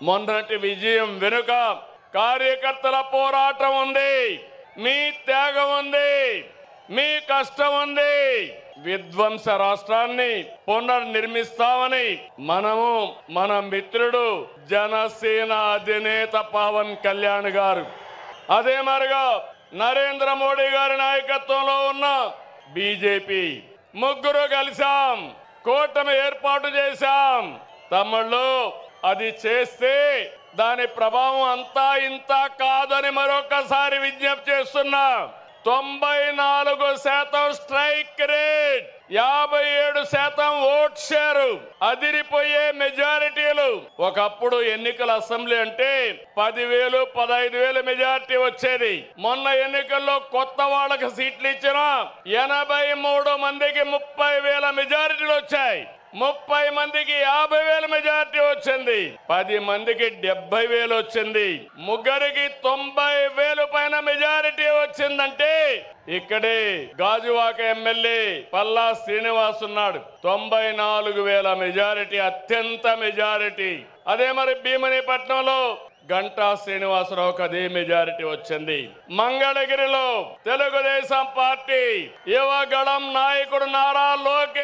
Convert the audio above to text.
మొన్నటి విజయం వెనుక కార్యకర్తల పోరాటం ఉంది, మీ త్యాగం ఉంది, మీ కష్టం ఉంది. విధ్వంస రాష్ట్రాన్ని పునర్నిర్మిస్తామని మన మిత్రుడు జనసేన అధినేత పవన్ కళ్యాణ్ గారు, అదే మరిగా నరేంద్ర మోడీ గారి నాయకత్వంలో ఉన్న బీజేపీ ముగ్గురు కలిసాం, కూటమి ఏర్పాటు చేశాం. తమ్ముళ్ళు, అది చేస్తే దాని ప్రభావం అంతా ఇంత కాదని మరొకసారి విజ్ఞప్తి చేస్తున్నా. 94% స్ట్రైక్ రేట్, 57% ఓట్ షేరు, అదిరిపోయే మెజారిటీలు. ఒకప్పుడు ఎన్నికల అసెంబ్లీ అంటే 10,000, 15,000 మెజారిటీ వచ్చేది. మొన్న ఎన్నికల్లో కొత్త వాళ్ళకి సీట్లు ఇచ్చిన 83 మందికి 30,000 మెజారిటీలు వచ్చాయి. 30 మందికి 50,000 మెజారిటీ వచ్చింది. 10 మందికి 70,000 వచ్చింది. ముగ్గురికి 90,000 పైన మెజారిటీ వచ్చిందంటే ఇక్కడే గాజువాక ఎమ్మెల్యే పల్లా శ్రీనివాస్ ఉన్నాడు. 94,000 మెజారిటీ, అత్యంత మెజారిటీ. అదే మరి భీమనిపట్నంలో గంటా శ్రీనివాసరావుకి అదే మెజారిటీ వచ్చింది. మంగళగిరిలో తెలుగుదేశం పార్టీ యువగళం నాయకుడు నారా లోకేష్